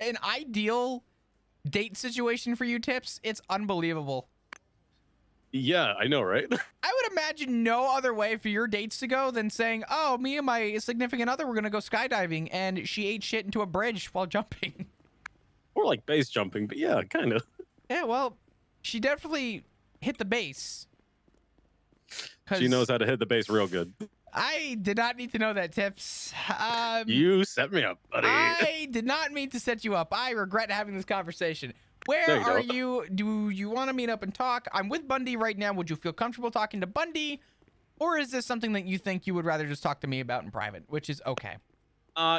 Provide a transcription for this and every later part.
an ideal date situation for you, Tips. It's unbelievable. Yeah, I know, right? I would imagine no other way for your dates to go than saying, oh, me and my significant other, we're going to go skydiving, and she ate shit into a bridge while jumping. Or like base jumping, but yeah, kind of. Yeah, well, she definitely hit the base. She knows how to hit the base real good. I did not need to know that, Tips. You set me up, buddy. I did not mean to set you up. I regret having this conversation. Where are you? Do you want to meet up and talk? I'm with Bundy right now. Would you feel comfortable talking to Bundy? Or is this something that you think you would rather just talk to me about in private, which is okay?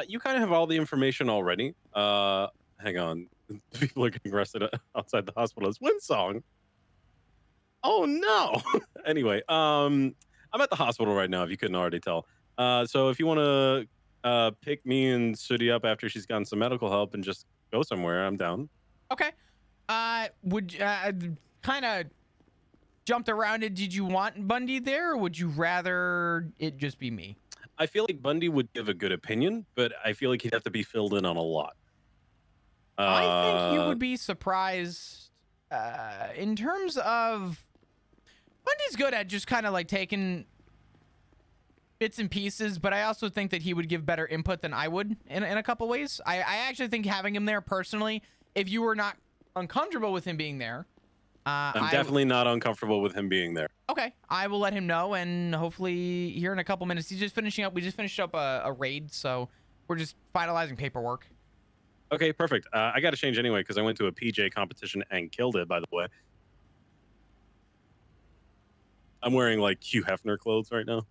You kind of have all the information already. Hang on. People are getting arrested outside the hospital. It's Windsong. Oh no. Anyway, I'm at the hospital right now, if you couldn't already tell. So if you want to pick me and Sudi up after she's gotten some medical help and just go somewhere, I'm down. Okay. Would kind of jumped around it. Did you want Bundy there, or would you rather it just be me? I feel like Bundy would give a good opinion, but I feel like he'd have to be filled in on a lot. I think you would be surprised in terms of Bundy's good at just kind of like taking bits and pieces, but I also think that he would give better input than I would in a couple ways. I actually think having him there personally, if you were not uncomfortable with him being there, I'm definitely not uncomfortable with him being there. Okay, I will let him know, and hopefully here in a couple minutes. He's just finishing up. We just finished up a raid, so we're just finalizing paperwork. Okay, perfect. I got to change anyway because I went to a PJ competition and killed it, by the way. I'm wearing like Hugh Hefner clothes right now.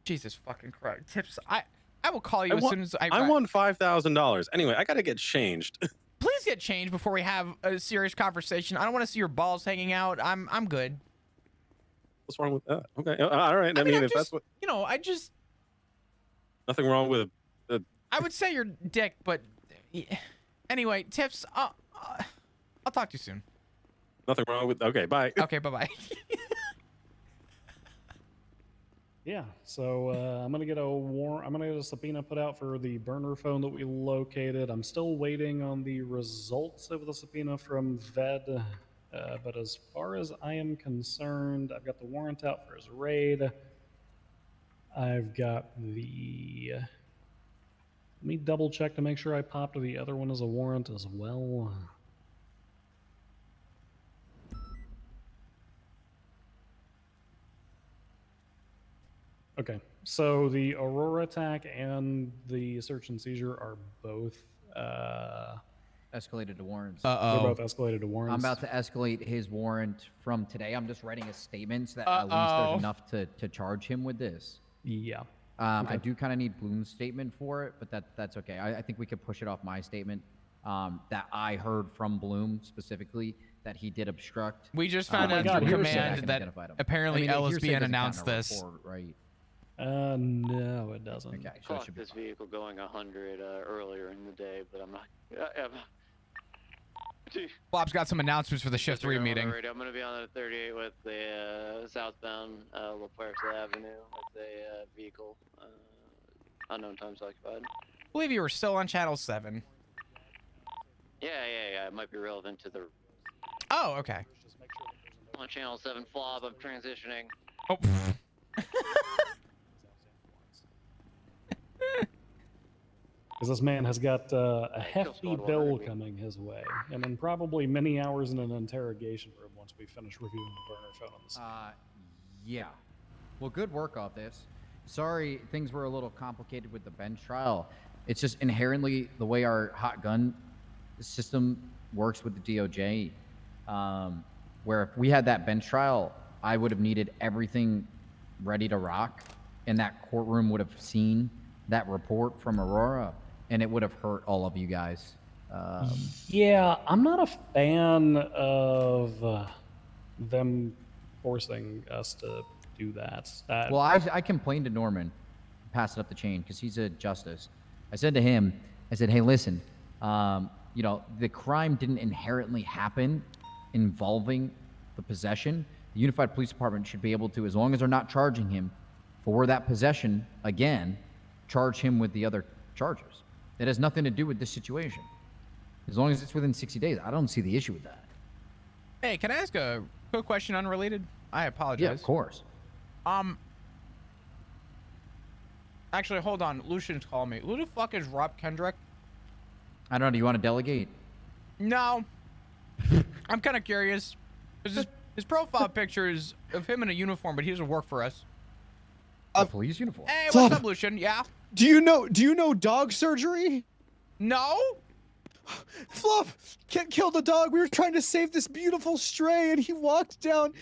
Jesus fucking Christ. Tips, I will call you as soon as I won $5,000. Anyway, I got to get changed. Please get changed before we have a serious conversation. I don't want to see your balls hanging out. I'm good. What's wrong with that? Okay, all right. I mean, if that's what... You know, I just... Nothing wrong with... I would say you're dick, but... Anyway, Tips, I'll talk to you soon. Nothing wrong with... Okay, bye. Okay, bye-bye. Yeah, so I'm gonna get a subpoena put out for the burner phone that we located. I'm still waiting on the results of the subpoena from VED, but as far as I am concerned, I've got the warrant out for his raid. I've got the... Let me double check to make sure I popped the other one as a warrant as well. Okay, so the Aurora attack and the search and seizure are both escalated to warrants. They're both escalated to warrants. I'm about to escalate his warrant from today. I'm just writing a statement so that at least there's enough to charge him with this. Yeah. I do kind of need Bloom's statement for it, but that's okay. I think we could push it off my statement that I heard from Bloom specifically that he did obstruct. We just found out through command that apparently LSBN announced this. Report, right? No, it doesn't. Okay, so caught this vehicle going 100 earlier in the day, but I'm not. Bob's got some announcements for the shift 3 meeting. I'm going to be on the 38 with the southbound La Puerta Avenue with a vehicle unknown times occupied. I believe you were still on channel 7. Yeah. It might be relevant to the. Oh, okay. On channel 7 Flob, I'm transitioning. Oh. Because this man has got a hefty bill coming his way, and then probably many hours in an interrogation room once we finish reviewing the burner phone on the scene. Yeah. Well, good work off this. Sorry, things were a little complicated with the bench trial. It's just inherently the way our hot gun system works with the DOJ, where if we had that bench trial, I would have needed everything ready to rock, and that courtroom would have seen that report from Aurora, and it would have hurt all of you guys. Yeah, I'm not a fan of them forcing us to do that. Well, I complained to Norman, passed it up the chain, because he's a justice. I said to him, I said, hey, listen, you know, the crime didn't inherently happen involving the possession. The Unified Police Department should be able to, as long as they're not charging him for that possession again, charge him with the other charges. It has nothing to do with this situation. As long as it's within 60 days, I don't see the issue with that. Hey, can I ask a quick question unrelated? I apologize. Yeah, of course. Actually, hold on. Lucian's calling me. Who the fuck is Rob Kendrick? I don't know. Do you want to delegate? No. I'm kind of curious. 'Cause his profile picture is of him in a uniform, but he doesn't work for us. A police uniform. Hey, Flop. what's up, Lucian? Yeah? Do you know dog surgery? No? Flop, Kit killed a dog. We were trying to save this beautiful stray, and he walked down.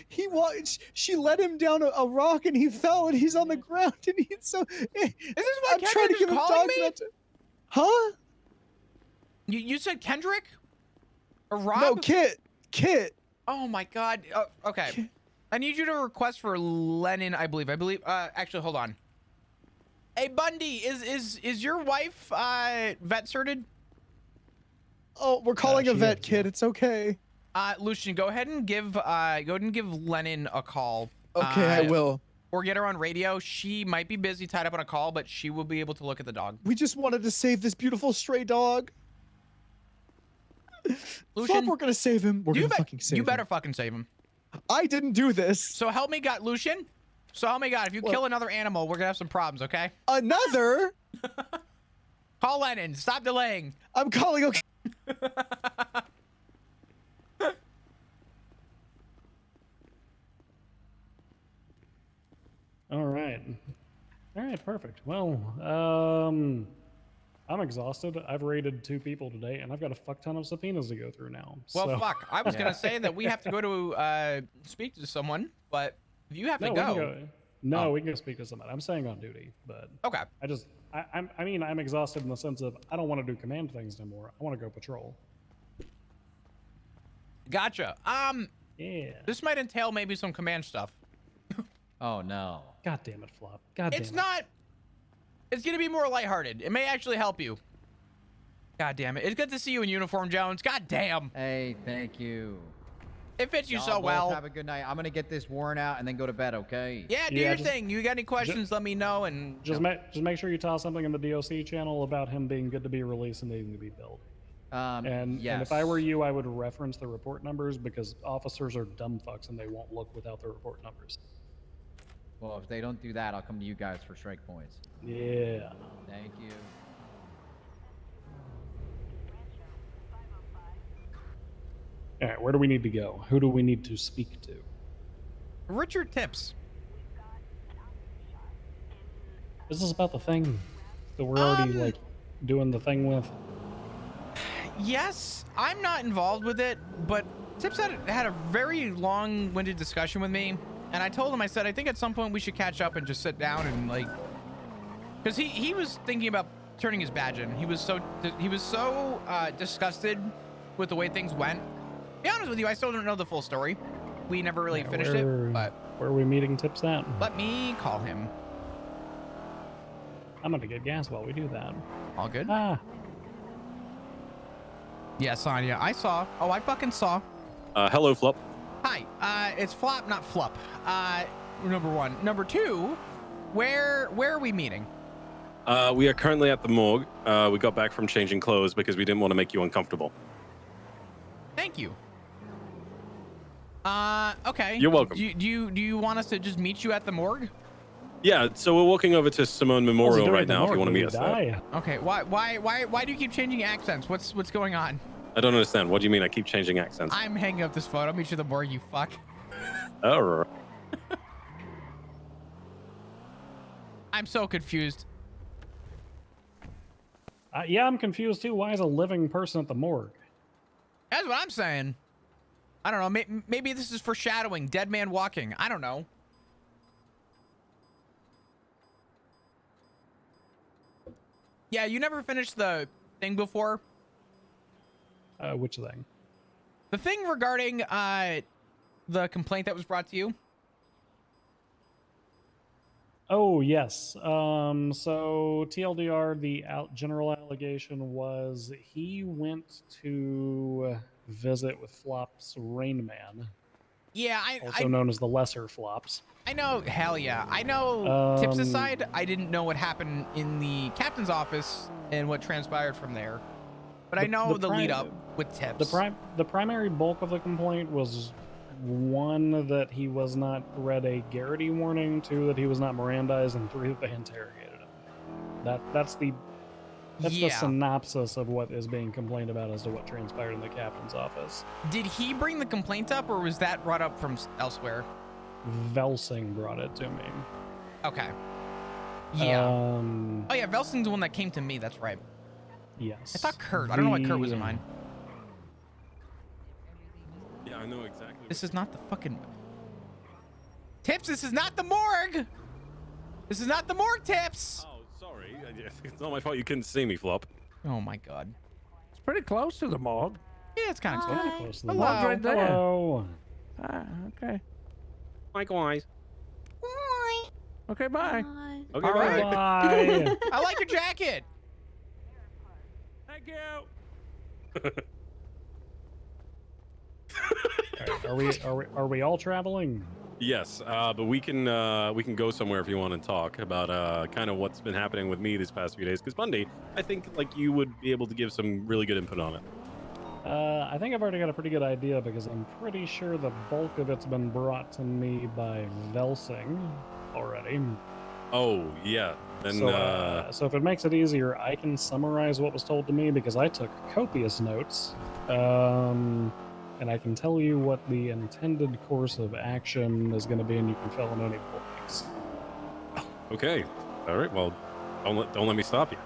She let him down a rock, and he fell, and he's on the ground, and he's so. Is this what I'm trying to Kendrick give is him calling dog me? nuts. Huh? You said Kendrick? Or Rob? No, Kit. Oh my God. Okay. I need you to request for Lennon, I believe. Actually, hold on. Hey, Bundy, is your wife vet certed? Oh, we're calling a she vet, is, Kid. yeah. It's okay. Lucian, go ahead and give Lennon a call. Okay, I will. Or get her on radio. She might be busy, tied up on a call, but she will be able to look at the dog. We just wanted to save this beautiful stray dog. Lucian, Flop, we're gonna save him. We're gonna fucking save him. You better fucking save him. I didn't do this. So help me God, Lucian. So help me God, if you kill another animal, we're gonna have some problems, okay? Another? Call Lennon. Stop delaying. I'm calling. Okay. All right. All right, perfect. Well, I'm exhausted. I've raided 2 people today, and I've got a fuck ton of subpoenas to go through now. Well, so... fuck. I was gonna say that we have to go to speak to someone, but if you have to No, we can go. go. No, Oh. we can go speak to somebody. I'm staying on duty, but Okay. I mean, I'm exhausted in the sense of I don't want to do command things anymore. I want to go patrol. Gotcha. Yeah. This might entail maybe some command stuff. Oh, no. God damn it, Flop. God damn It's it. not. It's gonna be more lighthearted. It may actually help you. God damn it. It's good to see you in uniform, Jones. God damn. Hey, thank you. It fits you Y'all so both well. Have a good night. I'm going to get this warrant out and then go to bed, okay? Yeah, do Yeah, your just- thing. You got any questions, let me know. And Just make sure you toss something in the DOC channel about him being good to be released and needing to be billed. And yes. if I were you, I would reference the report numbers because officers are dumb fucks and they won't look without the report numbers. Well, if they don't do that, I'll come to you guys for strike points. Yeah. Thank you. All right, where do we need to go? Who do we need to speak to? Richard Tips. Is this about the thing that we're already like doing the thing with? Yes, I'm not involved with it, but Tips had a very long-winded discussion with me, and I told him, I said, I think at some point we should catch up and just sit down and like, because he was thinking about turning his badge in. He was so disgusted with the way things went. To be honest with you, I still don't know the full story. We never really finished it, but Where are we meeting Tips at? let me call him. I'm gonna get gas while we do that. All good? Ah, Yeah, Sonya, I saw. Oh, I fucking saw. Hello, Flop. Hi, it's Flop, not Flup. Number one. Number two, where are we meeting? We are currently at the morgue. We got back from changing clothes because we didn't want to make you uncomfortable. Thank you. Okay. You're welcome. Do you want us to just meet you at the morgue? Yeah, so we're walking over to Simone Memorial right now if you want to meet us there. die. Okay. Why do you keep changing accents? What's going on? I don't understand. What do you mean I keep changing accents? I'm hanging up this phone. I'll meet you at the morgue, you fuck. All right. I'm so confused. Yeah, I'm confused too. Why is a living person at the morgue? That's what I'm saying. I don't know. Maybe this is foreshadowing. Dead man walking. I don't know. Yeah, you never finished the thing before. Which thing? The thing regarding the complaint that was brought to you. Oh, yes. So TLDR, the general allegation was he went to visit with Flop's Rain Man, Yeah, also known as the Lesser Flops. I know. Hell yeah. I know. Tips Um, aside, I didn't know what happened in the captain's office and what transpired from there. But I know the lead up. with tips. The primary bulk of the complaint was, one, that he was not read a Garrity warning, two, that he was not Mirandized, and three, that they interrogated him. That's the synopsis of what is being complained about as to what transpired in the captain's office. Did he bring the complaint up, or was that brought up from elsewhere? Velsing brought it to me. Okay. Yeah. Oh yeah, Velsing's the one that came to me. That's right. Yes. I thought Kurt. I don't know why Kurt was in mine. Yeah, I know exactly. This is not the fucking Tips. This is not the morgue. This is not the morgue, Tips. Oh, sorry. It's not my fault you couldn't see me, Flop. Oh my god. It's pretty close to the morgue. Yeah, it's kind of Close to the Hello. morgue. Right there. Hello. Ah, okay. Likewise. Okay, bye. Okay, All right. Bye. I like your jacket. Thank you. All right, are we all traveling? Yes, but we can go somewhere if you want to talk about kind of what's been happening with me these past few days. Because Bundy, I think like you would be able to give some really good input on it. I think I've already got a pretty good idea because I'm pretty sure the bulk of it's been brought to me by Velsing already. Oh yeah, then So if it makes it easier, I can summarize what was told to me because I took copious notes. And I can tell you what the intended course of action is going to be, and you can fill in any blanks. okay, all right. Well, don't let me stop you.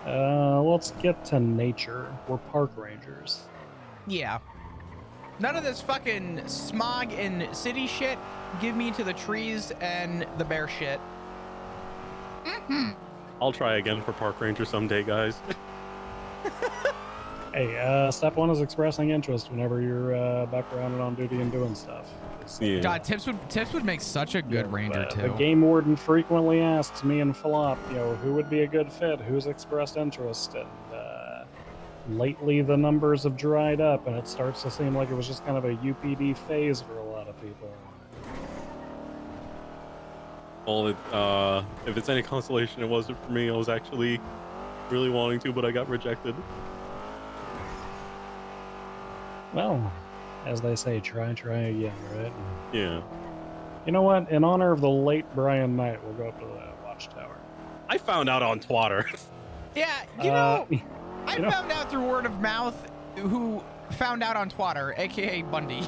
All right. Let's get to nature. We're park rangers. Yeah. None of this fucking smog and city shit. Give me to the trees and the bear shit. I'll try again for park ranger someday, guys. Hey, step one is expressing interest whenever you're back around and on duty and doing stuff. Yeah. God, Tips would make such a good ranger The too. game warden frequently asks me and Flop, who would be a good fit, who's expressed interest, and lately the numbers have dried up, and it starts to seem like it was just kind of a UPD phase for a lot of people. Well, if it's any consolation, it wasn't for me. I was actually really wanting to, but I got rejected. Well, as they say, try again, right? Yeah. You know what? In honor of the late Brian Knight, we'll go up to the watchtower. I found out on Twitter. Yeah, you know, I you know- found out through word of mouth who found out on Twitter, aka Bundy.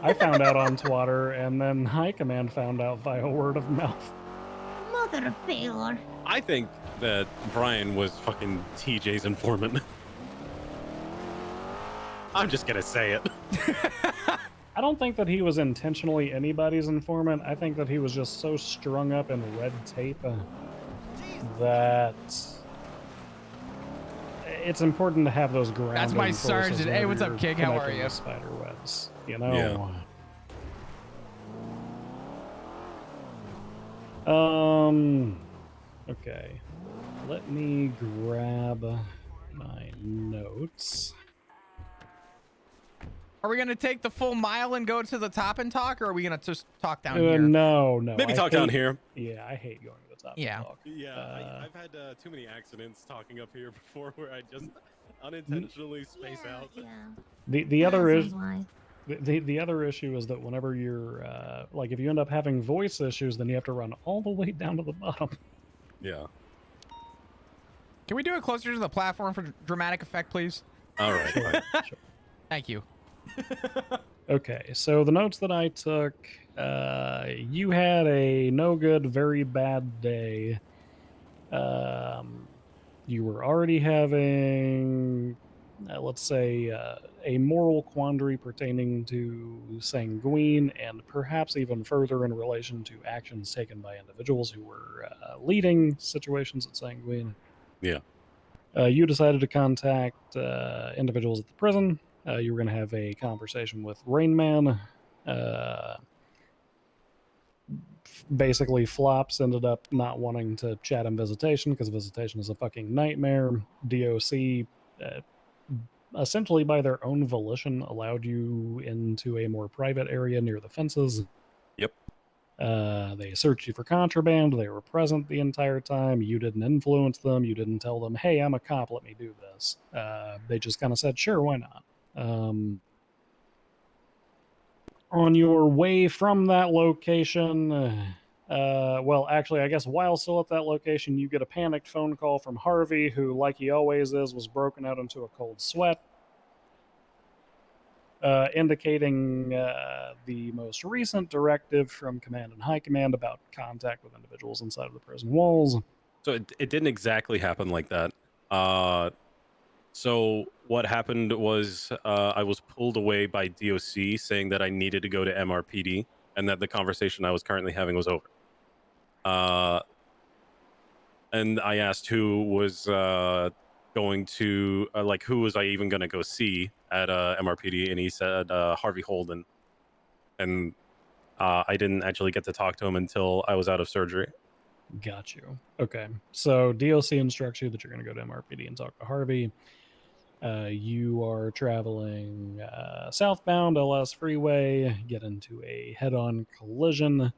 I found out on Twitter, and then High Command found out via word of mouth. Mother of Baylor. I think that Brian was fucking TJ's informant. I'm just gonna say it. I don't think that he was intentionally anybody's informant. I think that he was just so strung up in red tape that it's important to have those grounding That's my forces sergeant. Hey, what's up, whenever Kig? you're How are connecting you? with spider webs, Okay. Let me grab my notes. Are we gonna take the full mile and go to the top and talk, or are we gonna just talk down here? No. Maybe I talk down hate- here. Yeah, I hate going to the top. Yeah. To talk. Yeah, I've had too many accidents talking up here before where I just unintentionally space out. Yeah. The other is Sounds wise. the other issue is that whenever you're like if you end up having voice issues, then you have to run all the way down to the bottom. Yeah. Can we do it closer to the platform for dramatic effect, please? All right. fine. Sure. Thank you. Okay, so the notes that I took, you had a no good, very bad day. You were already having, let's say, a moral quandary pertaining to Sanguine, and perhaps even further in relation to actions taken by individuals who were leading situations at Sanguine. Yeah. You decided to contact individuals at the prison. You were going to have a conversation with Rain Man. Basically, Flops ended up not wanting to chat in Visitation because Visitation is a fucking nightmare. DOC, essentially by their own volition, allowed you into a more private area near the fences. Yep. They searched you for contraband. They were present the entire time. You didn't influence them. You didn't tell them, hey, I'm a cop, let me do this. They just kind of said, sure, why not? On your way from that location, well, actually, I guess while still at that location, you get a panicked phone call from Harvey, who, like he always is, was broken out into a cold sweat, indicating the most recent directive from Command and High Command about contact with individuals inside of the prison walls. So it didn't exactly happen like that. So what happened was I was pulled away by DOC saying that I needed to go to MRPD and that the conversation I was currently having was over. And I asked who was going to who was I even going to go see at MRPD, and he said Harvey Holden, and I didn't actually get to talk to him until I was out of surgery. Got you. Okay. So DOC instructs you that you're going to go to MRPD and talk to Harvey. You are traveling southbound LS Freeway, get into a head-on collision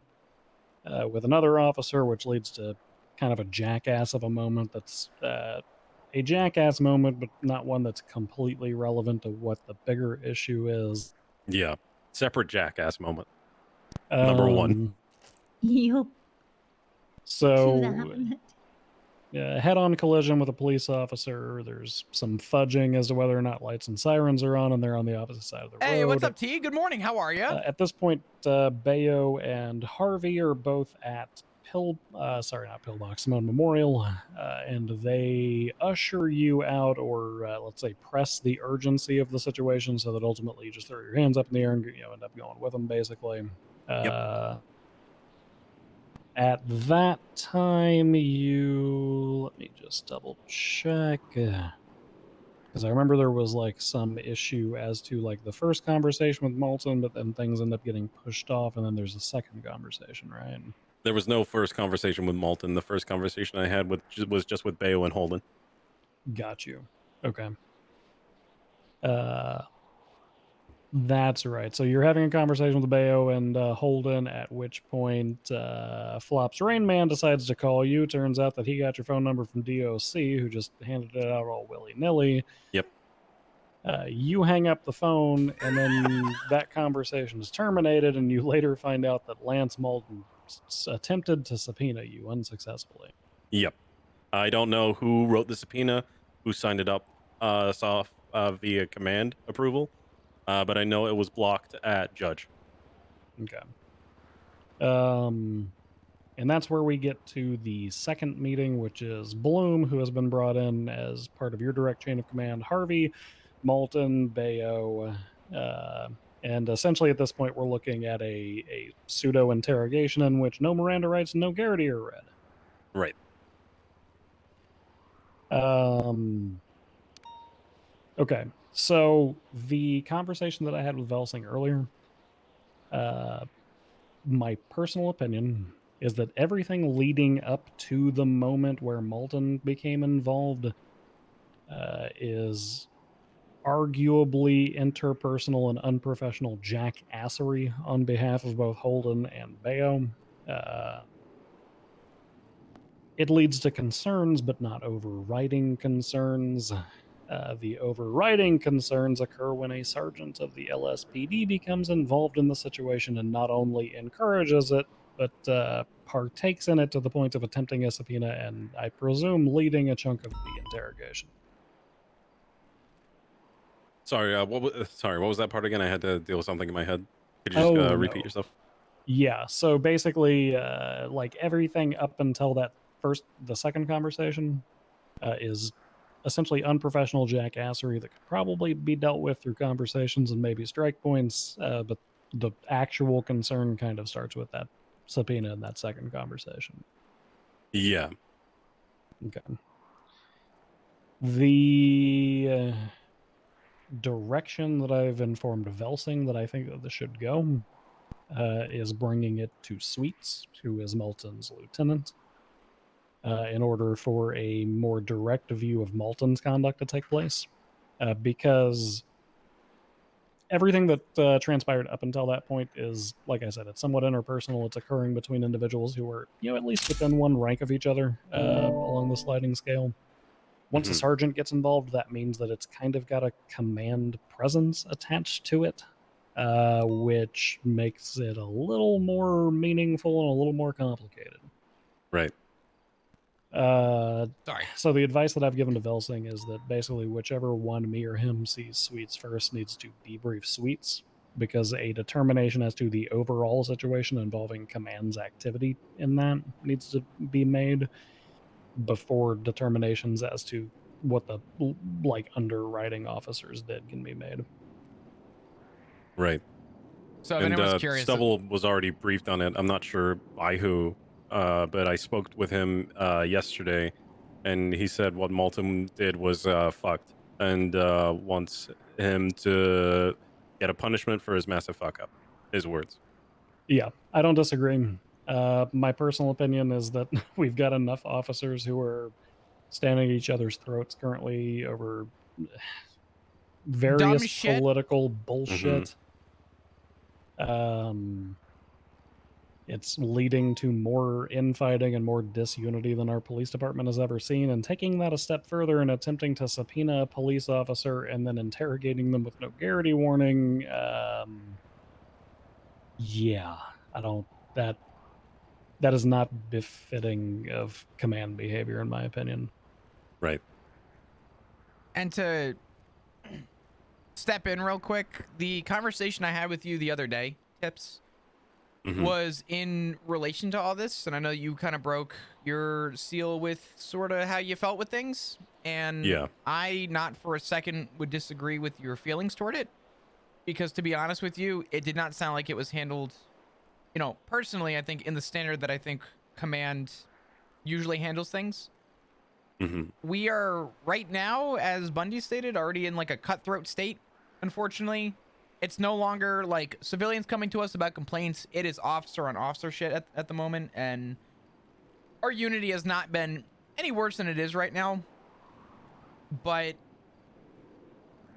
with another officer, which leads to kind of a jackass of a moment that's a jackass moment, but not one that's completely relevant to what the bigger issue is. Yeah. Separate jackass moment. Number one. Yup. To So, that. head-on collision with a police officer. There's some fudging as to whether or not lights and sirens are on, and they're on the opposite side of the road. Hey, what's up, T? Good morning. How are you? At this point, Bayo and Harvey are both at Simone Memorial, and they usher you out, or let's say press the urgency of the situation, so that ultimately you just throw your hands up in the air and end up going with them, basically. Yep. At that time, let me just double check. Because I remember there was like some issue as to like the first conversation with Malton, but then things end up getting pushed off, and then there's a second conversation, right? There was no first conversation with Malton. The first conversation I had was just with Bayo and Holden. Got you. Okay. That's right. So you're having a conversation with Bayo and Holden, at which point Flop's Rain Man decides to call you. Turns out that he got your phone number from DOC, who just handed it out all willy-nilly. Yep. You hang up the phone, and then that conversation is terminated, and you later find out that Lance Malton attempted to subpoena you unsuccessfully. Yep. I don't know who wrote the subpoena, who signed it up via command approval, but I know it was blocked at Judge. Okay. And that's where we get to the second meeting, which is Bloom, who has been brought in as part of your direct chain of command, Harvey, Malton, Bayo, and essentially at this point we're looking at a pseudo interrogation in which no Miranda rights and no Garrity are read. Right. Okay, so the conversation that I had with Velsing earlier, my personal opinion is that everything leading up to the moment where Malton became involved is arguably interpersonal and unprofessional jackassery on behalf of both Holden and Bayo. It leads to concerns, but not overriding concerns. The overriding concerns occur when a sergeant of the LSPD becomes involved in the situation and not only encourages it, but partakes in it to the point of attempting a subpoena and, I presume, leading a chunk of the interrogation. Sorry, what was that part again? I had to deal with something in my head. Could you just repeat yourself? Yeah, so basically, like everything up until the second conversation is essentially unprofessional jackassery that could probably be dealt with through conversations and maybe strike points, but the actual concern kind of starts with that subpoena in that second conversation. Yeah. Okay. The direction that I've informed Velsing that I think that this should go is bringing it to Sweets, who is Malton's lieutenant, in order for a more direct view of Malton's conduct to take place. Because everything that transpired up until that point is, like I said, it's somewhat interpersonal. It's occurring between individuals who are, at least within one rank of each other along the sliding scale. Once a sergeant gets involved, that means that it's kind of got a command presence attached to it, which makes it a little more meaningful and a little more complicated. Right. Sorry. So the advice that I've given to Velsing is that basically whichever one, me or him, sees Sweets first needs to debrief Sweets, because a determination as to the overall situation involving command's activity in that needs to be made before determinations as to what the underwriting officers did can be made. Right. So if And anyone's curious, Stubble was already briefed on it. I'm not sure by who, but I spoke with him yesterday, and he said what Malton did was fucked, and wants him to get a punishment for his massive fuck up. His words. Yeah, I don't disagree. My personal opinion is that we've got enough officers who are standing at each other's throats currently over various shit. political bullshit. It's leading to more infighting and more disunity than our police department has ever seen. And taking that a step further and attempting to subpoena a police officer and then interrogating them with no garrity warning. Yeah, I don't. That is not befitting of command behavior, in my opinion. Right. And to step in real quick, the conversation I had with you the other day, Tips, was in relation to all this, and I know you kind of broke your seal with sort of how you felt with things, and I not for a second would disagree with your feelings toward it, because to be honest with you, it did not sound like it was handled, personally, I think in the standard that I think command usually handles things. We are right now, as Bundy stated, already in like a cutthroat state. Unfortunately, it's no longer like civilians coming to us about complaints. It is officer on officer shit at the moment, and our unity has not been any worse than it is right now. But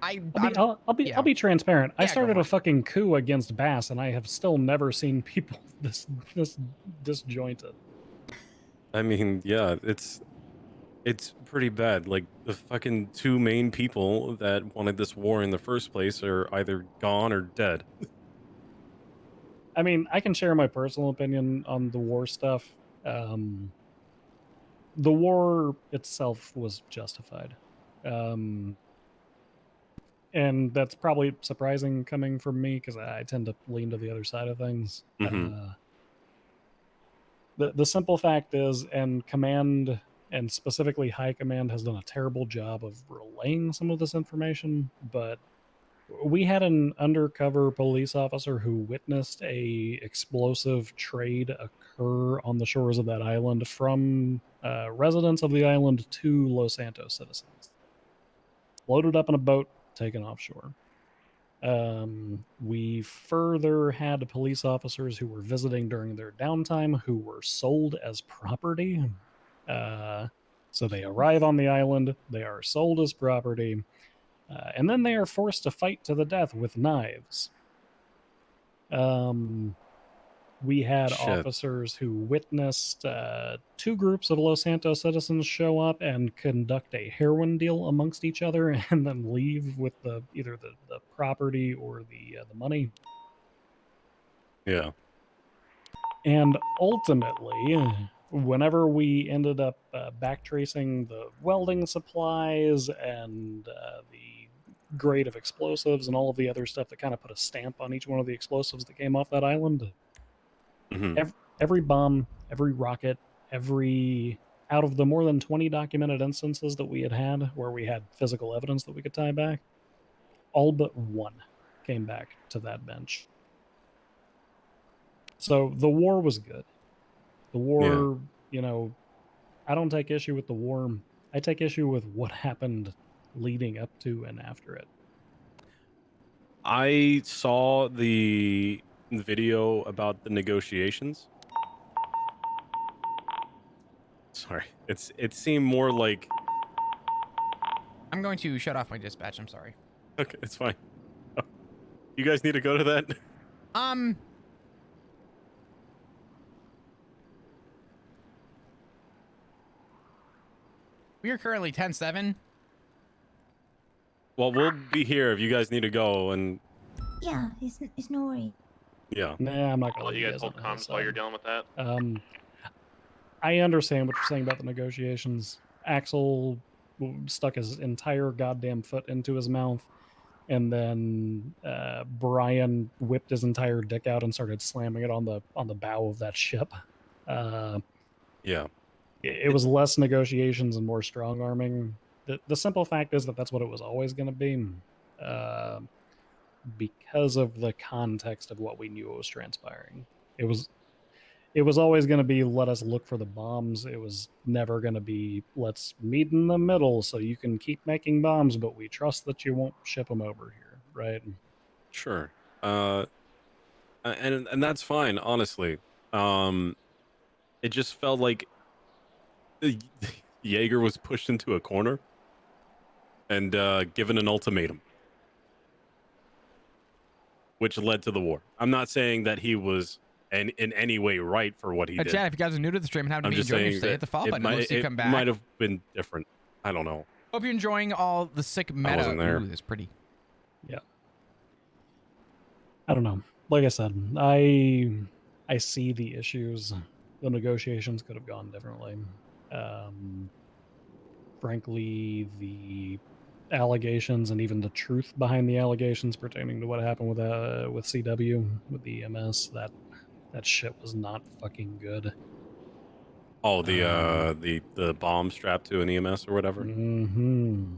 I'll be transparent. I started a fucking coup against Bass, and I have still never seen people this disjointed. I mean, yeah, it's pretty bad. Like, the fucking two main people that wanted this war in the first place are either gone or dead. I mean, I can share my personal opinion on the war stuff. The war itself was justified. And that's probably surprising coming from me, because I tend to lean to the other side of things. The simple fact is, and command, and specifically high command, has done a terrible job of relaying some of this information, but we had an undercover police officer who witnessed a explosive trade occur on the shores of that island from residents of the island to Los Santos citizens. Loaded up in a boat, taken offshore. We further had police officers who were visiting during their downtime who were sold as property. So they arrive on the island, they are sold as property, and then they are forced to fight to the death with knives. We had officers who witnessed two groups of Los Santos citizens show up and conduct a heroin deal amongst each other, and then leave with either the property or the money. Yeah. And ultimately, whenever we ended up backtracing the welding supplies and the grade of explosives and all of the other stuff that kind of put a stamp on each one of the explosives that came off that island, every bomb, every rocket, out of the more than 20 documented instances that we had where we had physical evidence that we could tie back, all but one came back to that bench. So the war was good. The war, I don't take issue with the war. I take issue with what happened leading up to and after it. I saw the video about the negotiations. Sorry, it seemed more like. I'm going to shut off my dispatch. I'm sorry. Okay, it's fine. You guys need to go to that? We are currently 10-7. Well, we'll be here if you guys need to go, and Yeah, it's no worry. yeah. Nah, I'm not I'll gonna let you leave guys on hold his comms while you're side. dealing with that. I understand what you're saying about the negotiations. Axel stuck his entire goddamn foot into his mouth, and then Brian whipped his entire dick out and started slamming it on the bow of that ship. Yeah. It was less negotiations and more strong arming. The simple fact is that that's what it was always going to be, because of the context of what we knew was transpiring. It was always going to be, let us look for the bombs. It was never going to be, let's meet in the middle so you can keep making bombs, but we trust that you won't ship them over here, right? Sure. And that's fine, honestly. It just felt like Jaeger was pushed into a corner and given an ultimatum, which led to the war. I'm not saying that he was in any way right for what he did. Chat, if you guys are new to the stream and haven't I'm been just enjoying your saying stay, that hit the follow button. might, We'll see you it come back. might have been different. I don't know. Hope you're enjoying all the sick meta. wasn't there. Ooh, that's pretty. Yeah. I don't know. Like I said, I see the issues. The negotiations could have gone differently. Frankly, the allegations and even the truth behind the allegations pertaining to what happened with CW, with the EMS, that shit was not fucking good. Oh, the bomb strapped to an EMS or whatever. Mm-hmm.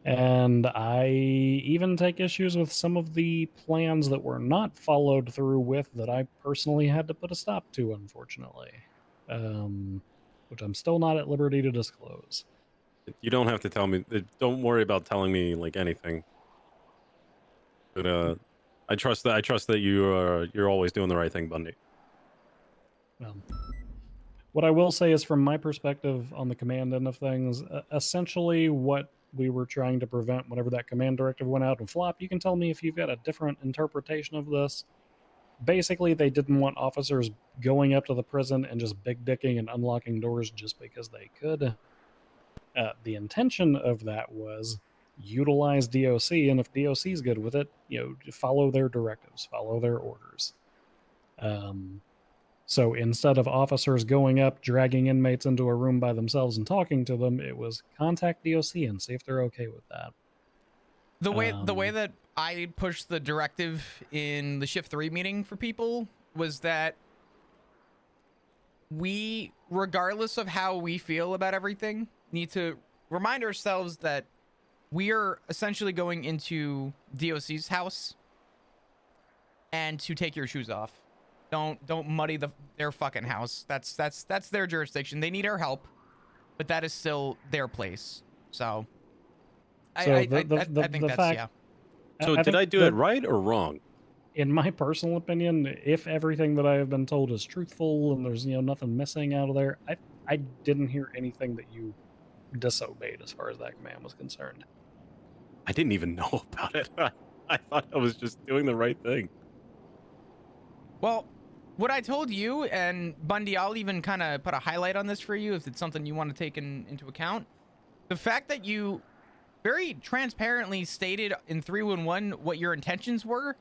And I even take issues with some of the plans that were not followed through with that I personally had to put a stop to, unfortunately, which I'm still not at liberty to disclose. You don't have to tell me. Don't worry about telling me like anything. But I trust that you're always doing the right thing, Bundy. Well, what I will say is, from my perspective on the command end of things, essentially what we were trying to prevent whenever that command directive went out, and Flop, you can tell me if you've got a different interpretation of this. Basically, they didn't want officers going up to the prison and just big dicking and unlocking doors just because they could. The intention of that was utilize DOC, and if DOC is good with it, follow their directives, follow their orders. So instead of officers going up, dragging inmates into a room by themselves and talking to them, it was contact DOC and see if they're okay with that. The way that I pushed the directive in the Shift 3 meeting for people was that we, regardless of how we feel about everything, need to remind ourselves that we are essentially going into DOC's house and to take your shoes off. Don't muddy their fucking house. That's their jurisdiction. They need our help, but that is still their place. So I think that's fact, yeah. So did I do it right or wrong? In my personal opinion, if everything that I have been told is truthful and there's nothing missing out of there, I didn't hear anything that you disobeyed as far as that command was concerned. I didn't even know about it. I thought I was just doing the right thing. Well, what I told you, and Bundy, I'll even kind of put a highlight on this for you if it's something you want to take into account. The fact that you very transparently stated in 311 what your intentions were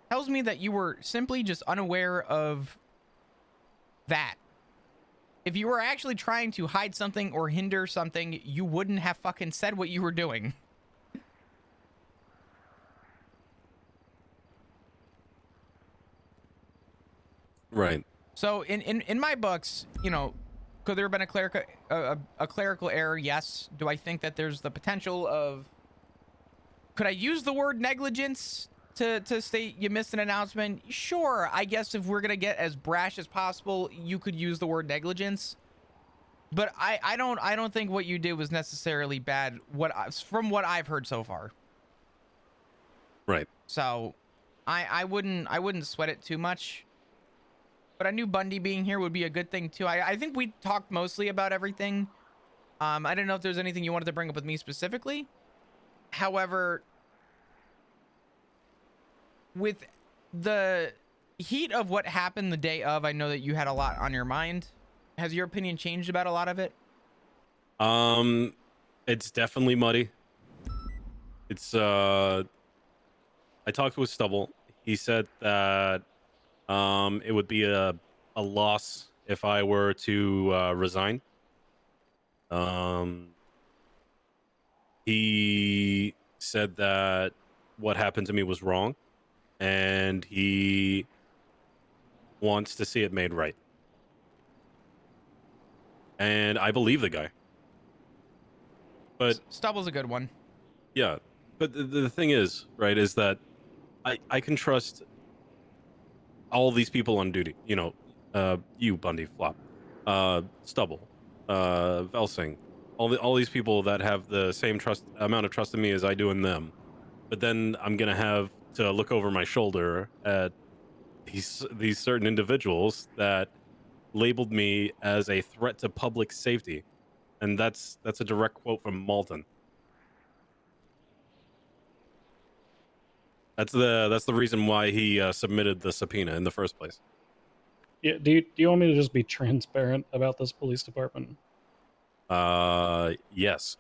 tells me that you were simply just unaware of that. If you were actually trying to hide something or hinder something, you wouldn't have fucking said what you were doing. Right. So in my books, could there have been a clerical error? Yes. Do I think that there's the potential of, could I use the word negligence to state you missed an announcement? Sure. I guess if we're going to get as brash as possible, you could use the word negligence. But I don't think what you did was necessarily bad from what I've heard so far. Right. So I wouldn't sweat it too much. But I knew Bundy being here would be a good thing too. I think we talked mostly about everything. I don't know if there's anything you wanted to bring up with me specifically. However, with the heat of what happened the day of, I know that you had a lot on your mind. Has your opinion changed about a lot of it? It's definitely muddy. It's I talked with Stubble. He said that it would be a loss if I were to resign. He said that what happened to me was wrong, and he wants to see it made right. And I believe the guy. But Stubble's a good one. yeah, but the thing is, right, is that I can trust all these people on duty. You know, you, Bundy, Flop, Stubble, Velsing, all these people that have the same amount of trust in me as I do in them. But then I'm gonna have to look over my shoulder at these certain individuals that labeled me as a threat to public safety, and that's a direct quote from Malton. That's the reason why he submitted the subpoena in the first place. Yeah, do you want me to just be transparent about this police department? Yes.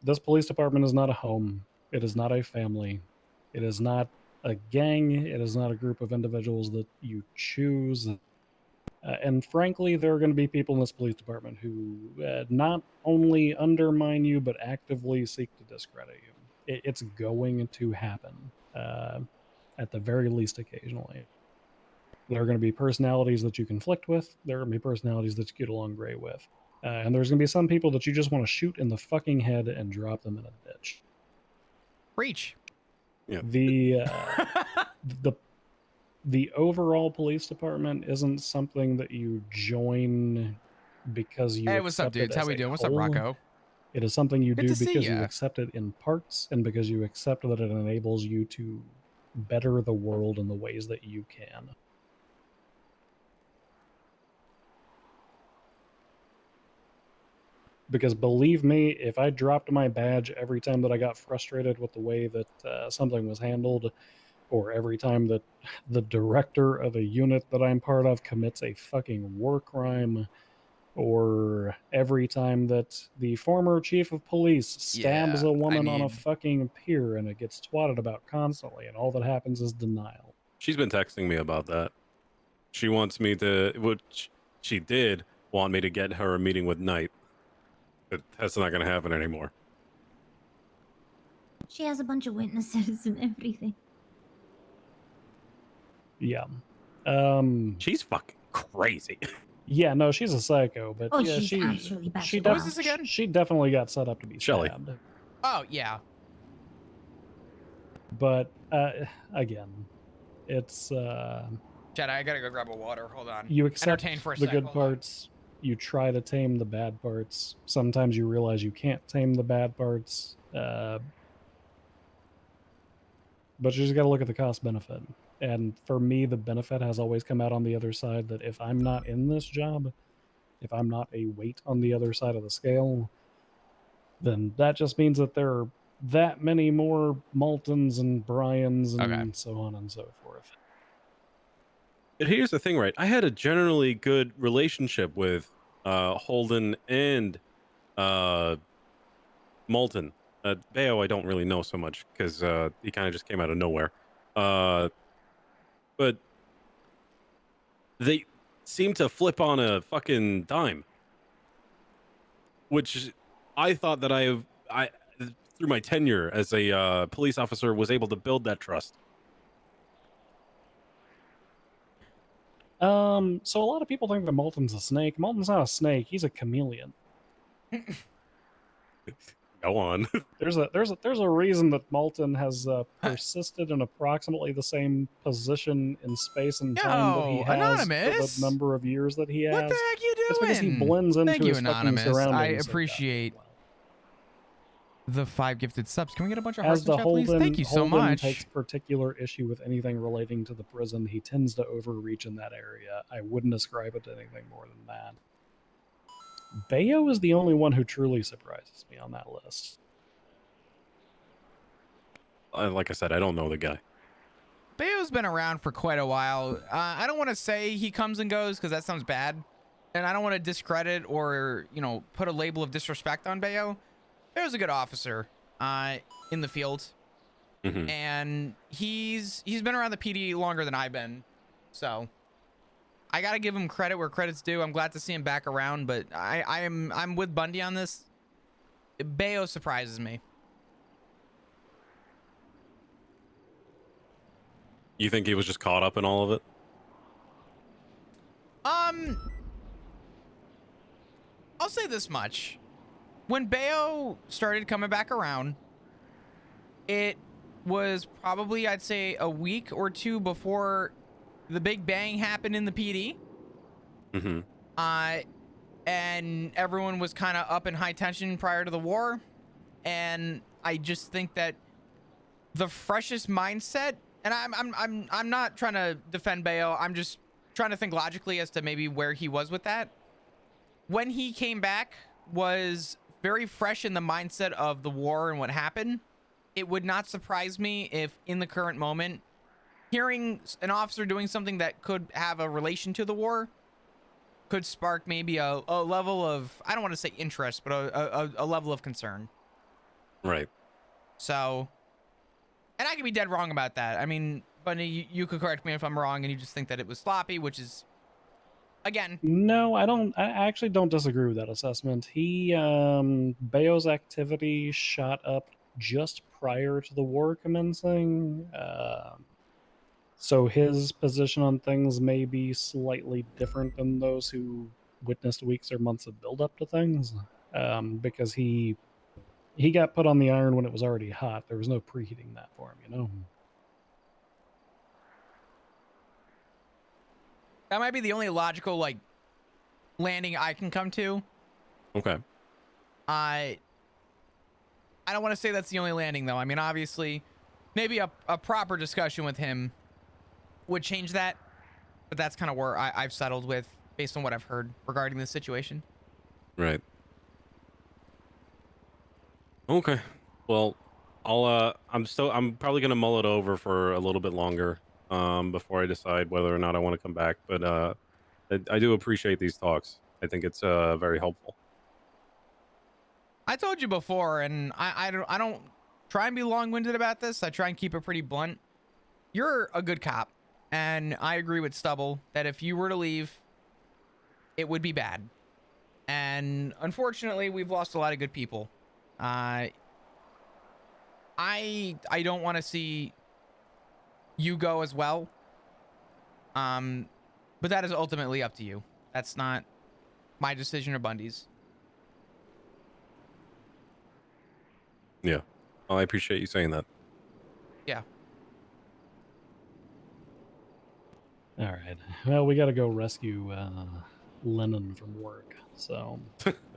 This police department is not a home. It is not a family. It is not a gang. It is not a group of individuals that you choose. And frankly, there are going to be people in this police department who not only undermine you, but actively seek to discredit you. It's going to happen, at the very least occasionally. There are going to be personalities that you conflict with. There are going to be personalities that you get along great with. And there's going to be some people that you just want to shoot in the fucking head and drop them in a ditch. Reach. Yeah. The overall police department isn't something that you join because you Hey, what's up, accept it dudes? How as we a doing? What's up, whole. Rocco? It is something you Good do to see because you ya. accept it in parts and because you accept that it enables you to better the world in the ways that you can. Because believe me, if I dropped my badge every time that I got frustrated with the way that something was handled, or every time that the director of a unit that I'm part of commits a fucking war crime, or every time that the former chief of police stabs Yeah, a I woman on a need- fucking pier and it gets twatted about constantly, and all that happens is denial. She's been texting me about that. She wants me to, which she did want me to get her a meeting with Knight. But that's not going to happen anymore. She has a bunch of witnesses and everything. Yeah. She's fucking crazy. Yeah, no, she's a psycho, but Oh, yeah, she's absolutely she batshit What was this wild. again? She definitely got set up to be Shelley. stabbed. Oh, yeah. But again, it's Chad, I gotta go grab a water. Hold on. you accept Entertain for a the sec. good Hold on. parts. You try to tame the bad parts. Sometimes you realize you can't tame the bad parts. But you just got to look at the cost benefit. And for me, the benefit has always come out on the other side that if I'm not in this job, if I'm not a weight on the other side of the scale, then that just means that there are that many more Maltons and Bryans and Okay. so on and so forth. But here's the thing, right? I had a generally good relationship with Holden and Malton. Bayo, I don't really know so much because he kind of just came out of nowhere. But they seem to flip on a fucking dime, which I thought that I through my tenure as a police officer was able to build that trust. So a lot of people think that Malton's a snake. Malton's not a snake. He's a chameleon. Go on. There's a reason that Malton has persisted in approximately the same position in space and time that he Yo, has for Anonymous? the number of years that he has. What the heck you doing? It's because he blends into Thank you, his fucking Anonymous. surroundings. I so goddamn appreciate well. the 5 gifted subs. Can we get a bunch of hearts As in the chat, please? Holden, Thank you so Holden much. takes particular issue with anything relating to the prison. He tends to overreach in that area. I wouldn't ascribe it to anything more than that. Bayo is the only one who truly surprises me on that list. Like I said, I don't know the guy. Bayo's been around for quite a while. I don't want to say he comes and goes because that sounds bad. And I don't want to discredit or, you know, put a label of disrespect on Bayo. Bayo's a good officer in the field. Mm-hmm. And he's been around the PD longer than I've been. So I got to give him credit where credit's due. I'm glad to see him back around, but I'm with Bundy on this. Bayo surprises me. You think he was just caught up in all of it? I'll say this much. When Bayo started coming back around, it was probably, I'd say, a week or two before the big bang happened in the PD. Mm-hmm. And everyone was kind of up in high tension prior to the war. And I just think that the freshest mindset, and I'm not trying to defend Bayo. I'm just trying to think logically as to maybe where he was with that. When he came back was very fresh in the mindset of the war and what happened. It would not surprise me if in the current moment, hearing an officer doing something that could have a relation to the war could spark maybe a level of, I don't want to say interest, but a level of concern. Right. So, and I could be dead wrong about that. I mean, Bunny, you could correct me if I'm wrong and you just think that it was sloppy, which is, again. No, I don't. I actually don't disagree with that assessment. Bayo's activity shot up just prior to the war commencing. So his position on things may be slightly different than those who witnessed weeks or months of build-up to things, because he got put on the iron when it was already hot. There was no preheating that for him, you know? That might be the only logical, like, landing I can come to. Okay. I don't want to say that's the only landing, though. I mean, obviously, maybe a proper discussion with him would change that. But that's kind of where I've settled with, based on what I've heard regarding this situation. Right. Okay. Well, I'm probably gonna mull it over for a little bit longer before I decide whether or not I want to come back. But I do appreciate these talks. I think it's very helpful. I told you before, and I don't try and be long-winded about this. I try and keep it pretty blunt. You're a good cop, and I agree with Stubble that if you were to leave, it would be bad. And unfortunately, we've lost a lot of good people. I don't want to see you go as well. But that is ultimately up to you. That's not my decision or Bundy's. Yeah. Well, I appreciate you saying that. Yeah. All right. Well, we got to go rescue Lennon from work. So.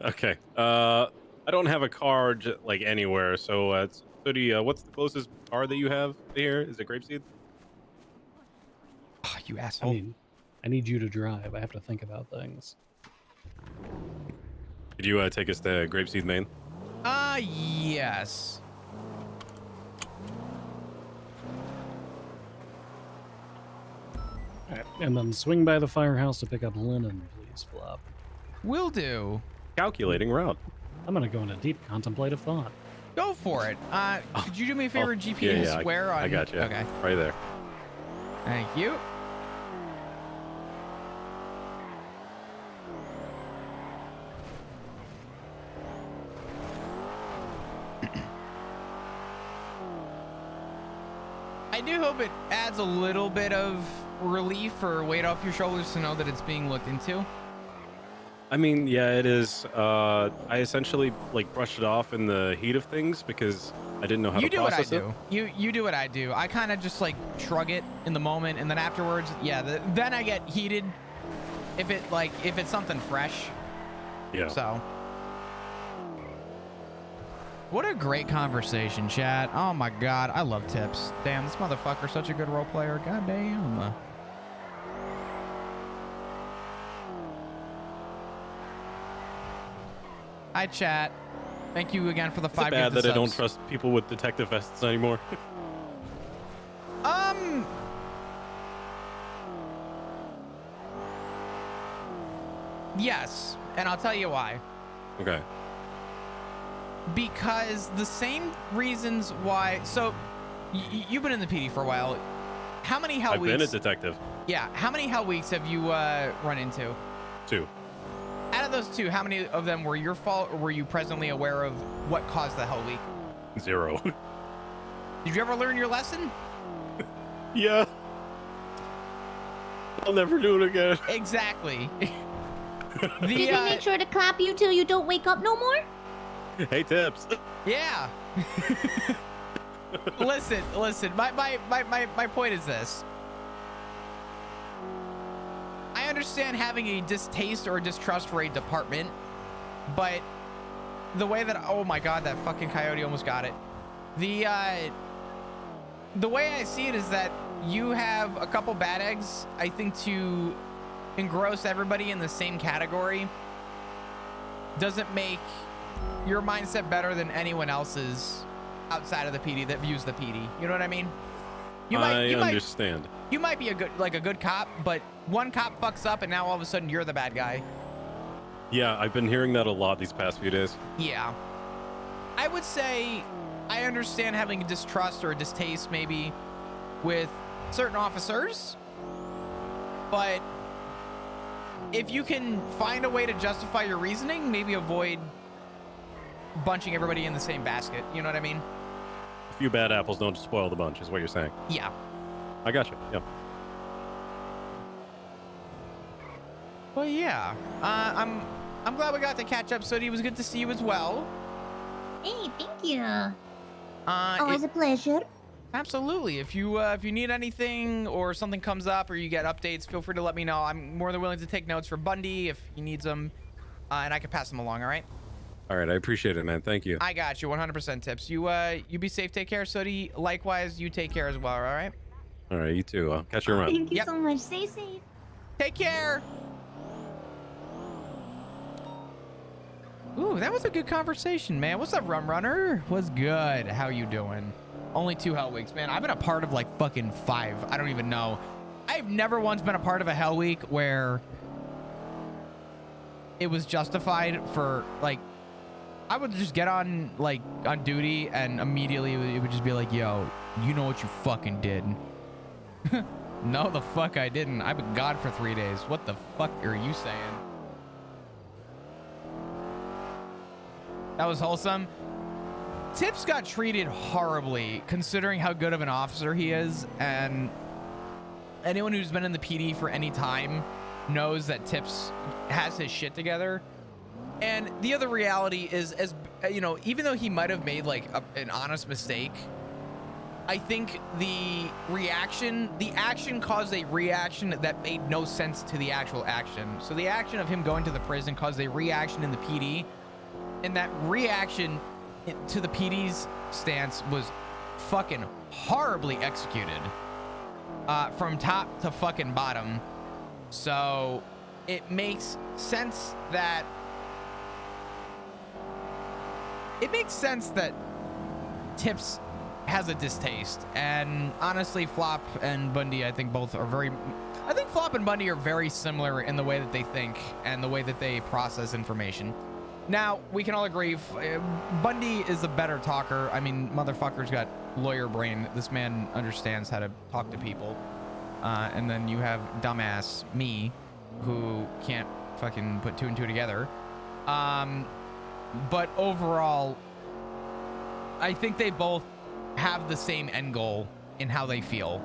Okay. I don't have a car like anywhere, so what's the closest car that you have here? Is it Grapeseed? Oh, you asshole. I need you to drive. I have to think about things. Could you take us to Grapeseed, Maine? Yes. All right. And then swing by the firehouse to pick up Lennon, please, Flop. Will do. Calculating route. I'm going to go into deep contemplative thought. Go for it. Could you do me a favor, GPS yeah, square on... I got you. Okay. Right there. Thank you. I do hope it adds a little bit of relief or weight off your shoulders to know that it's being looked into. I mean, yeah, it is. I essentially like brushed it off in the heat of things because I didn't know how to process it. You do what I do. I kind of just like shrug it in the moment, and then afterwards, yeah, then I get heated if it's something fresh. Yeah. So. What a great conversation, chat. Oh my god, I love Tips. Damn, this motherfucker's such a good role player. God damn. Hi, chat. Thank you again for the 5 Is it bad that I don't subs. trust people with detective vests anymore? Yes, and I'll tell you why. Okay. Because the same reasons why. So, you've been in the PD for a while. How many hell I've weeks? been a detective. Yeah. How many hell weeks have you run into? 2. Out of those 2, how many of them were your fault, or were you presently aware of what caused the hell week? 0. Did you ever learn your lesson? Yeah. I'll never do it again. Exactly. Did he make sure to clap you till you don't wake up no more? Hey, Tips. Yeah. listen. My point is this. I understand having a distaste or distrust for a department, but the way that, oh my God, that fucking coyote almost got it. The way I see it is that you have a couple bad eggs, I think, to engross everybody in the same category doesn't make your mindset better than anyone else's outside of the PD that views the PD. You know what I mean? I understand. You might be a good cop, but one cop fucks up and now all of a sudden you're the bad guy. Yeah, I've been hearing that a lot these past few days. Yeah. I would say I understand having a distrust or a distaste maybe with certain officers, but if you can find a way to justify your reasoning, maybe avoid bunching everybody in the same basket. You know what I mean? A few bad apples don't spoil the bunch, is what you're saying. Yeah. I got you. Yeah. Well, yeah. I'm glad we got to catch up, Sooty. It was good to see you as well. Hey, thank you. Always a pleasure. Absolutely. If you need anything or something comes up or you get updates, feel free to let me know. I'm more than willing to take notes for Bundy if he needs them, and I can pass them along. All right. All right. I appreciate it, man. Thank you. I got you. 100% Tips. You be safe. Take care, Sooty. Likewise, you take care as well. All right. All right. You too. I'll catch you around. Thank you so much. Stay safe. Take care. Ooh, that was a good conversation, man. What's up, Rum Runner? What's good? How you doing? Only 2 hell weeks, man. I've been a part of like fucking 5. I don't even know. I've never once been a part of a hell week where it was justified for like, I would just get on like on duty and immediately it would just be like, yo, you know what you fucking did. No, the fuck I didn't. I've been gone for 3 days. What the fuck are you saying? That was wholesome. Tips got treated horribly considering how good of an officer he is, and anyone who's been in the PD for any time knows that Tips has his shit together. And the other reality is, as you know, even though he might have made like an honest mistake, I think the action caused a reaction that made no sense to the actual action. So the action of him going to the prison caused a reaction in the PD, and that reaction to the PD's stance was fucking horribly executed from top to fucking bottom. So it makes sense that Tips has a distaste, and honestly Flop and Bundy I think Flop and Bundy are very similar in the way that they think and the way that they process information. Now, we can all agree, Bundy is a better talker. I mean, motherfucker's got lawyer brain. This man understands how to talk to people. And then you have dumbass me, who can't fucking put 2 and 2 together. But overall, I think they both have the same end goal in how they feel.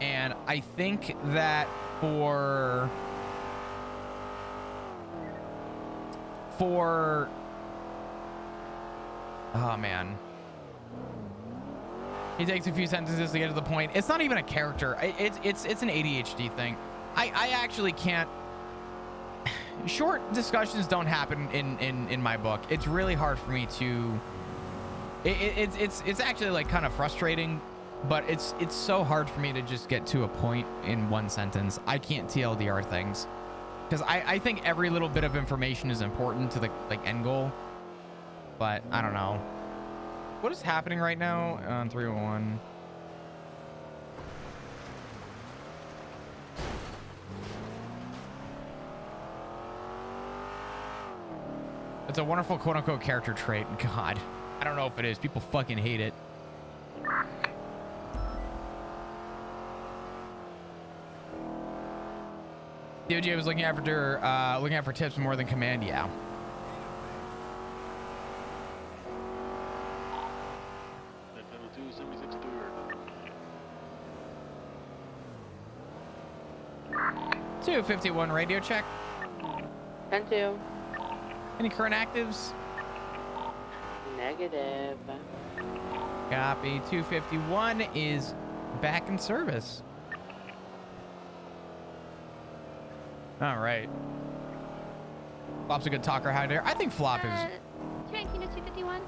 And I think that for oh man, he takes a few sentences to get to the point. It's not even a character. It's an ADHD thing. I actually can't. Short discussions don't happen in my book. It's really hard for me to. It's actually like kind of frustrating, but it's so hard for me to just get to a point in one sentence. I can't TLDR things. Because I think every little bit of information is important to the like end goal, but I don't know. What is happening right now on 301? It's a wonderful quote-unquote character trait. God, I don't know if it is. People fucking hate it. DOJ was looking out for tips more than command. Yeah. Two 51 radio check. 10-2. Any current actives? Negative. Copy. 251 is back in service. All right. Flop's a good talker. Hi there. I think Flop is. 219 to 251.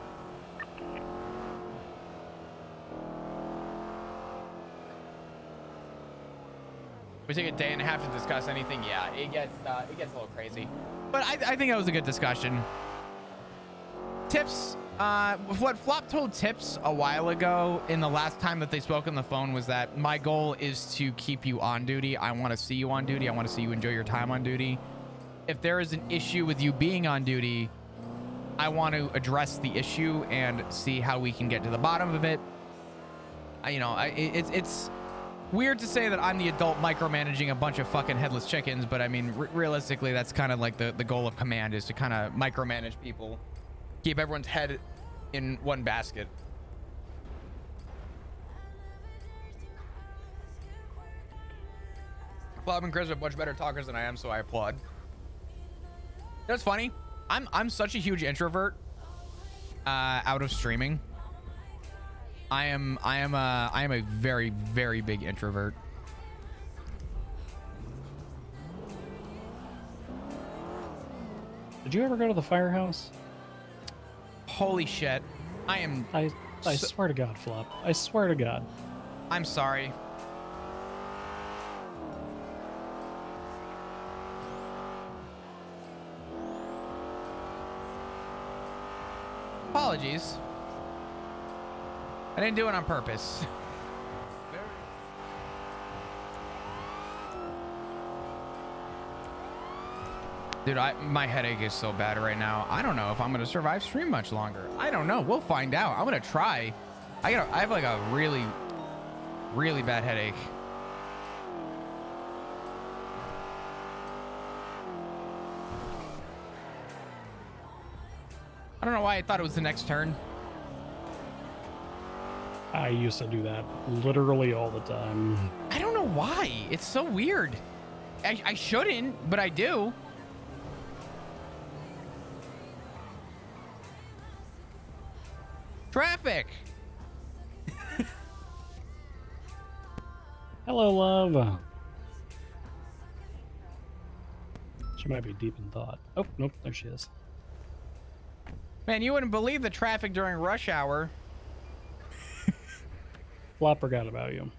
We take a day and a half to discuss anything. Yeah, it gets a little crazy, but I think that was a good discussion. Tips. What Flop told Tips a while ago in the last time that they spoke on the phone was that my goal is to keep you on duty. I want to see you on duty. I want to see you enjoy your time on duty. If there is an issue with you being on duty, I want to address the issue and see how we can get to the bottom of it. It's weird to say that I'm the adult micromanaging a bunch of fucking headless chickens, but I mean, realistically, that's kind of like the goal of command, is to kind of micromanage people, keep everyone's head in one basket. Bob and Chris are much better talkers than I am, so I applaud. That's funny. I'm such a huge introvert out of streaming. I am a very, very big introvert. Did you ever go to the firehouse? Holy shit. I swear to God, Flop. I swear to God. I'm sorry. Apologies. I didn't do it on purpose. Dude, my headache is so bad right now. I don't know if I'm gonna survive stream much longer. I don't know. We'll find out. I'm gonna try. I have like a really, really bad headache. I don't know why I thought it was the next turn. I used to do that literally all the time. I don't know why. It's so weird. I shouldn't, but I do. Traffic. Hello, love. She might be deep in thought. Oh, nope, there she is. Man, you wouldn't believe the traffic during rush hour. Flop forgot about you.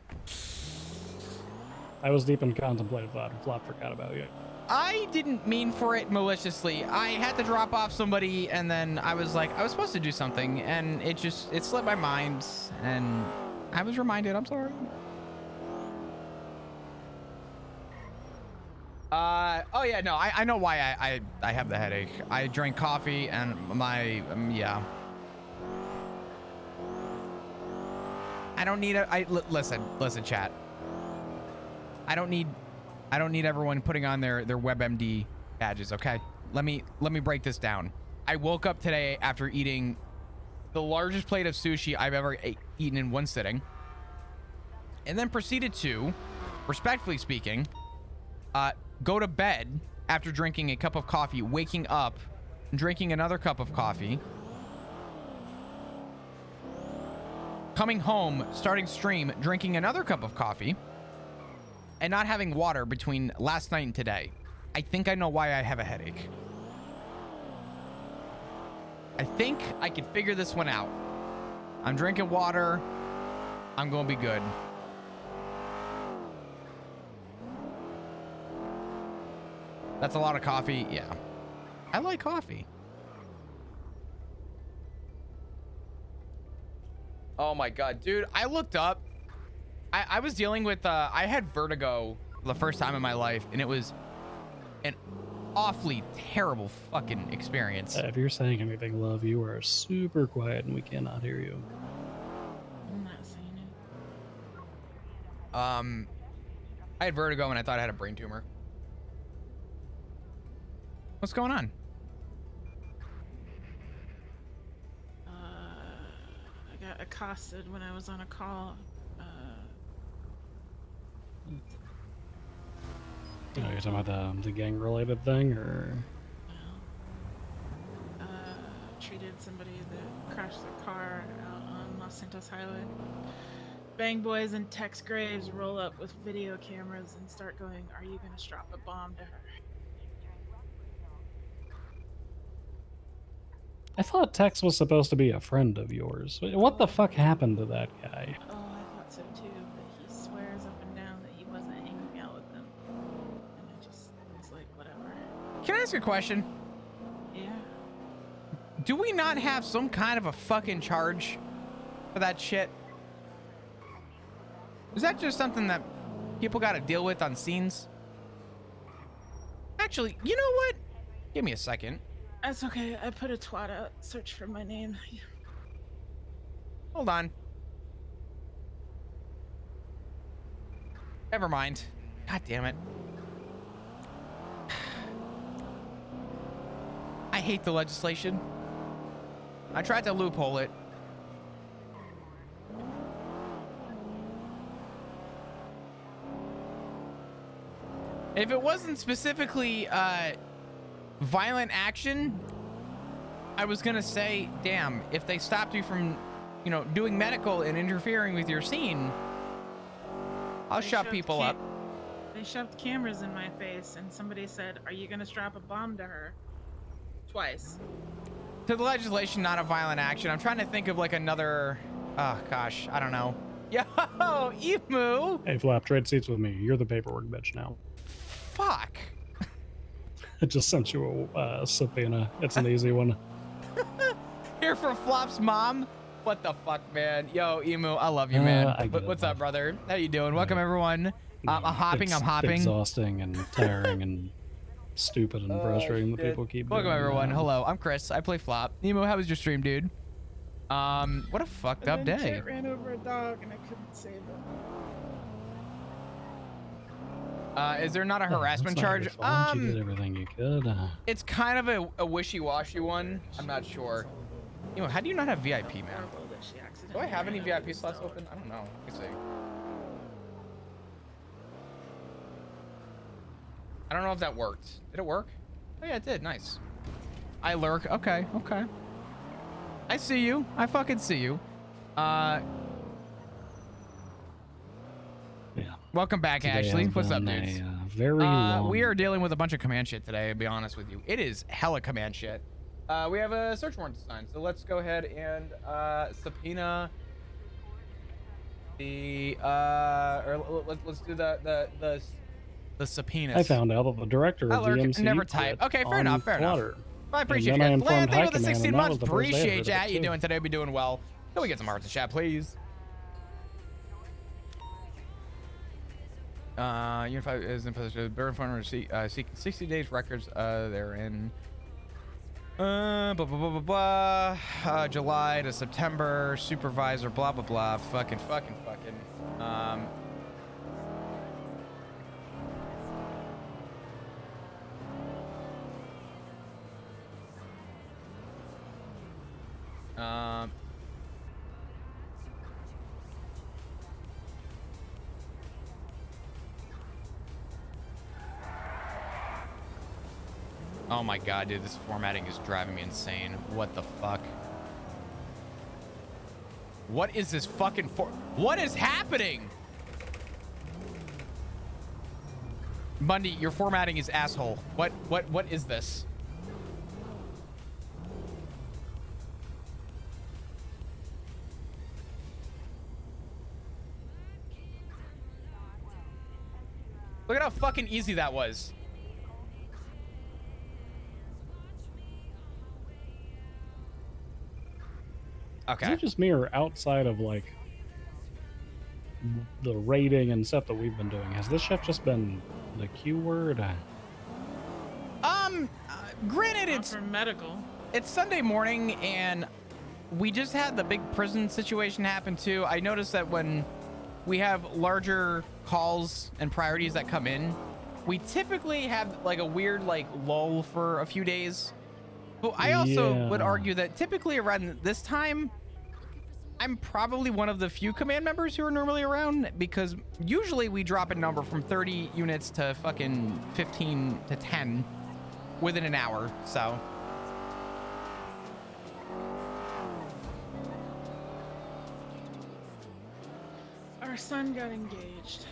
I was deep in contemplative thought, and Flop forgot about you. I didn't mean for it maliciously. I had to drop off somebody, and then I was like, I was supposed to do something, and it slipped my mind, and I was reminded. I'm sorry. Oh yeah, no, I know why I have the headache. I drank coffee, and yeah. I don't need listen, chat. I don't need everyone putting on their WebMD badges, okay? Let me break this down. I woke up today after eating the largest plate of sushi I've ever eaten in one sitting, and then proceeded to, respectfully speaking, go to bed after drinking a cup of coffee, waking up, drinking another cup of coffee, coming home, starting stream, drinking another cup of coffee, and not having water between last night and today. I think I know why I have a headache. I think I can figure this one out. I'm drinking water. I'm gonna be good. That's a lot of coffee. Yeah. I like coffee. Oh my God, dude. I looked up. I was dealing with, I had vertigo the first time in my life, and it was an awfully terrible fucking experience. If you're saying anything, love, you are super quiet and we cannot hear you. I'm not saying it. I had vertigo and I thought I had a brain tumor. What's going on? I got accosted when I was on a call. You're talking about the gang-related thing, or? Treated somebody that crashed their car out on Los Santos Highway. Bang boys and Tex Graves roll up with video cameras and start going, "Are you gonna strap a bomb to her?" I thought Tex was supposed to be a friend of yours. What the fuck happened to that guy? Oh, I thought so too, but he swears up and down that he wasn't hanging out with them. And I just was like, whatever. Can I ask a question? Yeah. Do we not have some kind of a fucking charge for that shit? Is that just something that people got to deal with on scenes? Actually, you know what? Give me a second. That's okay. I put a twat out. Search for my name. Hold on. Never mind. God damn it. I hate the legislation. I tried to loophole it. If it wasn't specifically violent action, I was gonna say, damn, if they stopped you from, you know, doing medical and interfering with your scene, I'll shut people up. They shoved cameras in my face, and somebody said, "Are you gonna strap a bomb to her?" Twice. To the legislation, not a violent action. I'm trying to think of like another. Oh gosh, I don't know. Yo, Emu. Hey, Flap, trade seats with me. You're the paperwork bitch now. Fuck. I just sent you a subpoena. It's an easy one. Here for Flop's mom. What the fuck, man? Yo, Emu, I love you, man. What's up, brother? How you doing? Welcome, everyone. I'm hopping. It's exhausting and tiring and stupid and frustrating that people keep Welcome, doing everyone. that. Hello, I'm Chris. I play Flop. Emu, how was your stream, dude? What a fucked up day. Jet ran over a dog, and I couldn't save it. Is there not a harassment charge? You did everything you could. It's kind of a wishy-washy one. I'm not sure. You know, how do you not have VIP, man? Do I have any VIP slots open? I don't know. Let me see. I don't know if that worked. Did it work? Oh yeah, it did. Nice. I lurk. Okay, okay. I see you. I fucking see you. Yeah. Welcome back, Today Ashley. has What's up, been dudes? a very long. We are dealing with a bunch of command shit today, to be honest with you. It is hella command shit. We have a search warrant to sign, so let's go ahead and subpoena the or let's do the subpoenas. I found out that the director of the MC never type. Okay, fair enough, fair enough. I appreciate you. you. Land, thank you for the Hike Man, 16 and that months. was the first day I Appreciate heard you. of How it, you too. doing today? Be doing well. Can we get some hearts in chat, please? Unified is in possession of Burn Phone receipt. Seek 60 days records. They're in. Blah blah blah blah blah. July to September. Supervisor. Blah blah blah. Fucking. Oh my god, dude, this formatting is driving me insane. What the fuck? What is this fucking what is happening? Bundy, your formatting is asshole. What is this? Look at how fucking easy that was. Okay. Is it just me or outside of like the rating and stuff that we've been doing? Has this shift just been the Q word? Granted, Not for medical. it's Sunday morning, and we just had the big prison situation happen too. I noticed that when we have larger calls and priorities that come in, we typically have like a weird like lull for a few days. But I also would argue that typically around this time, I'm probably one of the few command members who are normally around, because usually we drop a number from 30 units to fucking 15 to 10 within an hour. So Our son got engaged.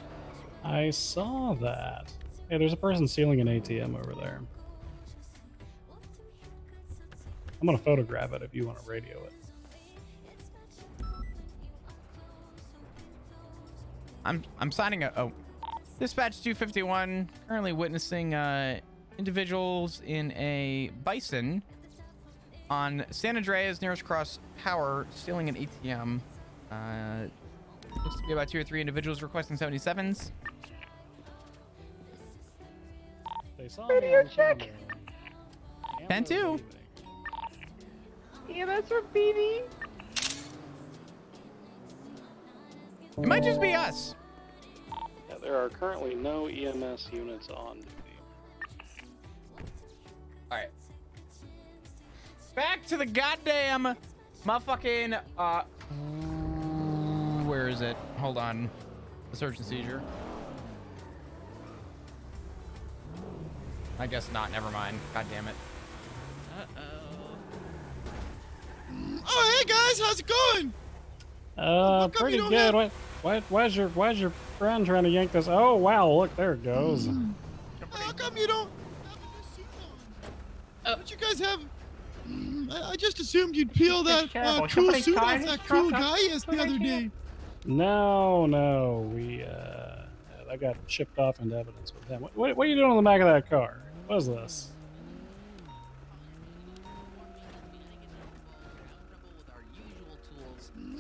I saw that. Hey, there's a person stealing an ATM over there. I'm gonna photograph it if you want to radio it. I'm signing a dispatch 251, currently witnessing individuals in a bison on San Andreas nearest cross power stealing an ATM. Looks to be about 2 or 3 individuals requesting 77s. They saw me on camera. 10-2. EMS for BB. It might just be us. Yeah, there are currently no EMS units on duty. All right. Back to the goddamn motherfucking where is it? Hold on. The search and seizure. I guess not. Never mind. God damn it. Oh, hey guys, how's it going? Pretty good. Why's your friend trying to yank this? Oh wow, look, there it goes. How come you don't have a suit on? Don't you guys have? I just assumed you'd peel that cool suit off that cool guy the other day. No, we that got shipped off into evidence with him. What are you doing on the back of that car? What is this?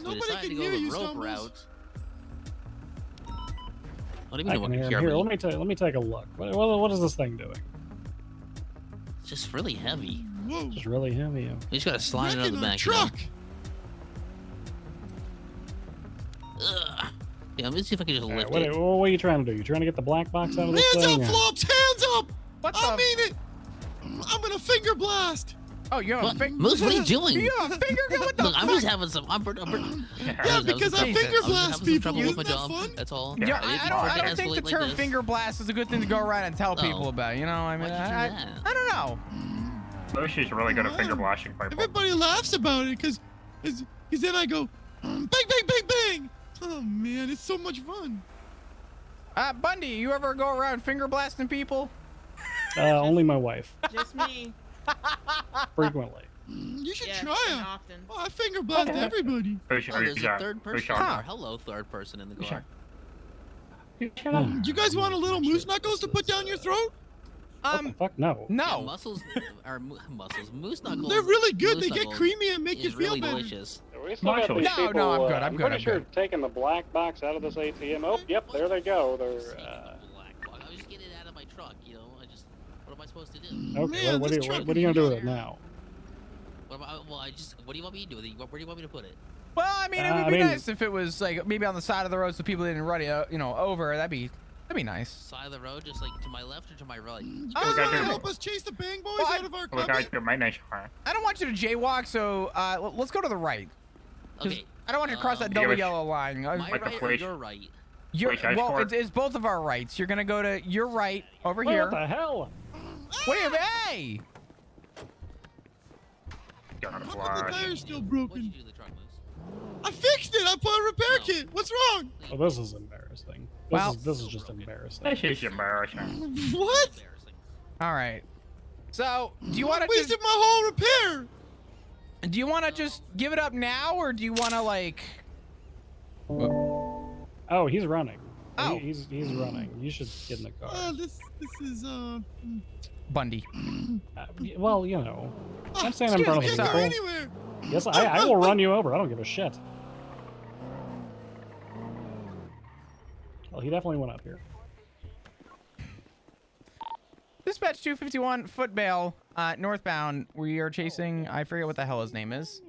Nobody can hear you, Stumbles. What do you mean I no one can can hear hear him. me? Here, let me take a look. What is this thing doing? It's just really heavy. Whoa. It's just really heavy. You just gotta slide it out of the back. Truck. Ugh. Yeah, let me see if I can just lift What it. are you trying to do? You trying to get the black box out of this Hands thing? up, Flops! Hands up! What I mean it! I'm gonna finger blast! Oh, you have What? a finger? Moose, what are you doing? You have a finger gun? What the Look, I'm fuck? just having some. Yeah, because I finger blast people. Trouble with my Isn't that job. fun? That's all. Yeah, didn't I want it to don't think the escalate like term this. finger blast is a good thing to go around and tell people Oh. about. You know, I mean, Why'd you do that? I don't know. She's really good at finger blasting people. Everybody laughs about it because then I go bang, bang, bang, bang. Oh man, it's so much fun. Bundy, you ever go around finger blasting people? Only my wife. Just me. Frequently. You should Yes, try and it. often. Oh, I finger blast everybody. Oh, there's a third person. Huh. Hello, third person in the car. Do you guys want a little moose knuckles to put down your throat? What the fuck? No. Yeah, muscles are muscles. Moose knuckles. They're really good. Moose They get knuckles creamy and make you is feel really better. delicious. We still got these people, No, I'm good. I'm good. pretty I'm sure good. taking the black box out of this ATM. Oh, yep, there they go. They're. Black box. I was just getting it out of my truck. You know, what am I supposed to do? Okay. Man, what this are you truck gonna do with is- it now? What do you want me to do with it? Where do you want me to put it? Well, I mean, it would I be mean- nice if it was like maybe on the side of the road so people didn't run it, over. That'd be nice. Side of the road, just like to my left or to my right? You Oh, guys no, want to no. help us chase the bang boys Well, out of our Look, cubby? my nice car. I don't want you to jaywalk, so let's go to the right. 'Cause Okay. I don't want you to cross that Yeah, double which- yellow line. My Like the right or police. your right? Well, Which it's both of our rights. You're gonna go to your right over What here. the hell? What do you hey? Got How a come the flash. tire's still What'd broken? you do to the truck, Moose? I fixed it. I put a repair No. kit. What's wrong? Oh, this is embarrassing. Well- This is just embarrassing. This is embarrassing. What? Embarrassing. All right. So, do you want to Wasted just my whole repair. just give it up now, or do you want to like? Oh, he's running. Oh. He's running. You should get in the car. This is Bundy. Well, you know, I'm standing in front of Excuse the me, can't go people. anywhere. Yes, I will run you over. I don't give a shit. Well, he definitely went up here. Dispatch 251 foot bail northbound. We are chasing. I forget what the hell his name is.